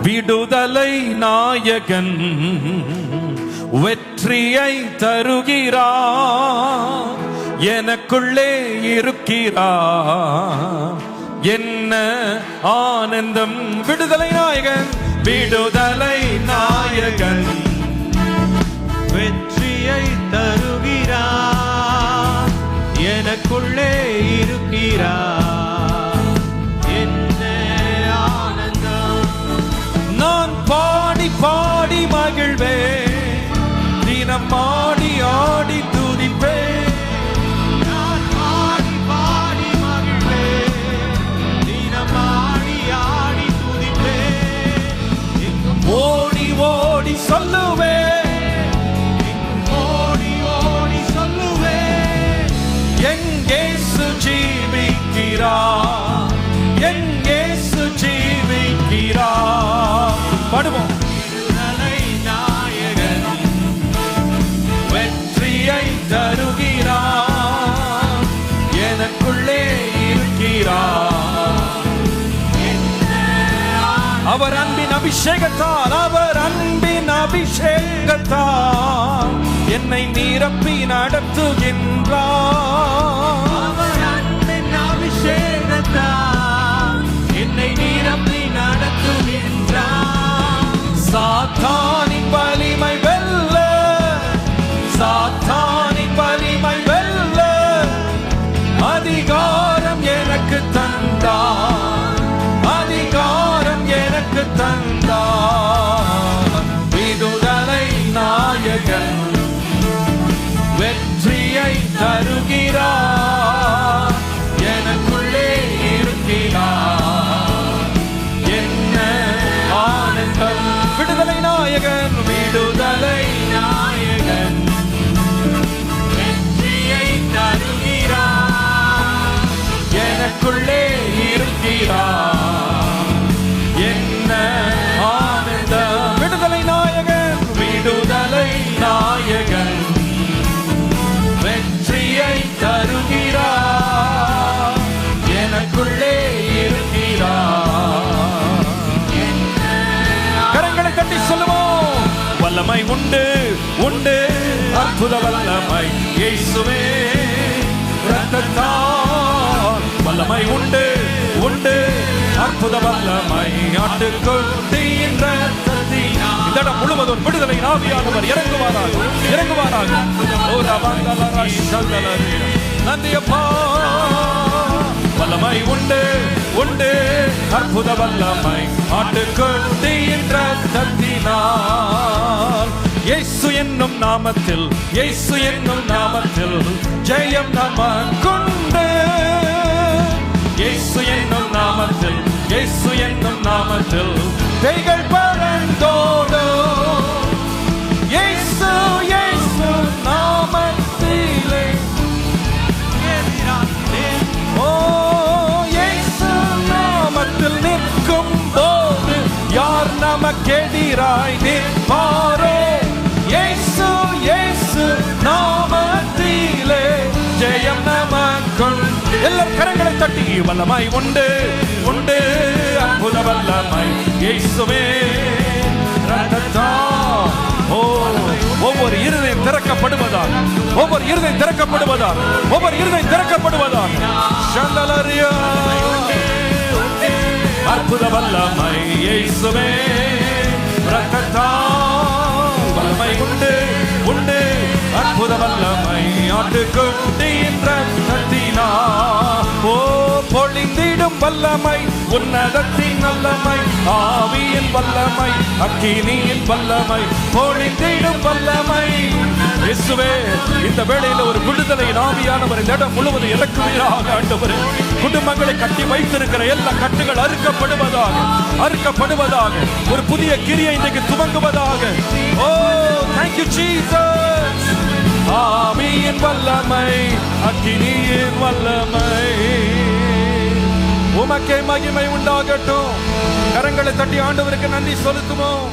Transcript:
விடுதலை நாயகன் வெற்றியை தருகிறார், எனக்குள்ளே இருக்கிறார், என்ன ஆனந்தம். விடுதலை நாயகன், விடுதலை நாயகன் வெற்றியை தருகிறார், எனக்குள்ளே இருக்கிறார், என்ன ஆனந்தம். நான் பாடி பாடி மகிழ்வே, தினம் ஆடி ஆடி துதிப்பே. நான் பாடி பாடி மகிழ்வே, தினம் ஆடி ஆடி துதிப்பே. ஓடி ஓடி சொல்லுவே, ஓடி ஓடி சொல்லுவே, எங்கேசு ஜீவிக்கிறார், எங்கேசு ஜீவிக்கிறார். பாடுவோம். விடுதலை நாயகன் வெற்றியை தருகிறார், எனக்குள்ளே இருக்கிறார். அவர் அன்பின் அபிஷேகத்தால், அவர் அன்பின் அபிஷேகத்தால் என்னை நிரப்பி நடத்துகின்றார். அவர் அன்பின் அபிஷேகத்தால் என்னை நிரப்பி நடத்துகின்றார். சாத்தானின் வலிமை வெல்ல, சாத்தானின் வலிமை வெல்ல அதிகாரம் எனக்கு தந்தார், அதிகாரம் எனக்கு தந்தார். விடுதலை நாயகன் வெற்றியை தருகிறார், எனக்குள்ளே இருக்கிறார், என்ன ஆனந்தம். விடுதலை நாயகன், விடுதலை நாயகன் வெற்றியை தருகிறார், எனக்குள்ளே இருக்கிறார், என்ன ஆனந்தம். விடுதலை நாயகன், விடுதலை நாயகன் வெற்றியை தருகிறார், எனக்குள்ளே இருக்கிறார். கரங்களை தட்டி சொல்லுவோம். வல்லமை உண்டு உண்டு, அற்புத வல்லமை இயேசுவே இரத்தத்தால். வல்லமை உண்டு உண்டு, அற்புத வல்லமை ஆட்டுக்குட்டியின் இரத்தத்தினால். இந்த இடம் முழுவதும் விடுதலை ஆவியானவர் இறங்குவாராக, இறங்குவாராக. ஓ ரவந்தலர ஷந்தலர. நன்றி அப்பா. வல்லமை உண்டு உண்டு, அற்புத வல்லமை ஆட்டுக்குட்டியின் இரத்தத்தினால். இயேசு என்னும் நாமத்தில், இயேசு என்னும் நாமத்தில் ஜெயம் நமக்குண்டு. இயேசு என்னும் நாமத்தில், இயேசு என்னும் நாமத்தில் பேய்கள் பறந்தோடும். இயேசு இயேசு நாமத்திலே, ஓ இயேசு நாமத்தில் நிற்கும் போது யார் நமக்கெதிராய் நிற்பாரோ. இயேசு இயேசு நாமத்திலே ஜெயம் நமக்குண்டு. எல்லாரும் கரங்களை தட்டி. வல்லமை உண்டு உண்டு, அற்புத வல்லமை இயேசுவே இரத்தத்தால். ஓ ஒவ்வொரு இருதயம் திறக்கப்படுவதால், ஒவ்வொரு இருதயம் திறக்கப்படுவதால், ஒவ்வொரு இருதயம் திறக்கப்படுவதால். ஷந்தலரியா. அற்புத வல்லமை இயேசுவே இரத்தத்தால். வல்லமை உண்டு உண்டு, அற்புத வல்லமை ஆட்டுக்குட்டியின் இரத்தத்தினால். ஓ பொழிந்திடும் வல்லமை, உன்னதத்தின் வல்லமை, ஆவியின் வல்லமை, அக்கினியின் வல்லமை, பொழிந்திடும் வல்லமை. இயேசுவே, இந்த வேளையில ஒரு விடுதலையின் ஆவியானவர் இந்த இடம் முழுவதும் இறக்குவீராக. ஆண்டவரே, குடும்பங்களை கட்டி வைத்திருக்கிற எல்லா கட்டுகள் அறுக்கப்படுவதாக, அறுக்கப்படுவதாக. ஒரு புதிய கிரியை இன்றைக்கு துவங்குவதாக. ஓ thank you Jesus. ஆவியின் வல்லமை, அக்கினியின் வல்லமை, உமக்கே மகிமை உண்டாகட்டும். கரங்களை தட்டி ஆண்டவருக்கு நன்றி செலுத்துவோம்.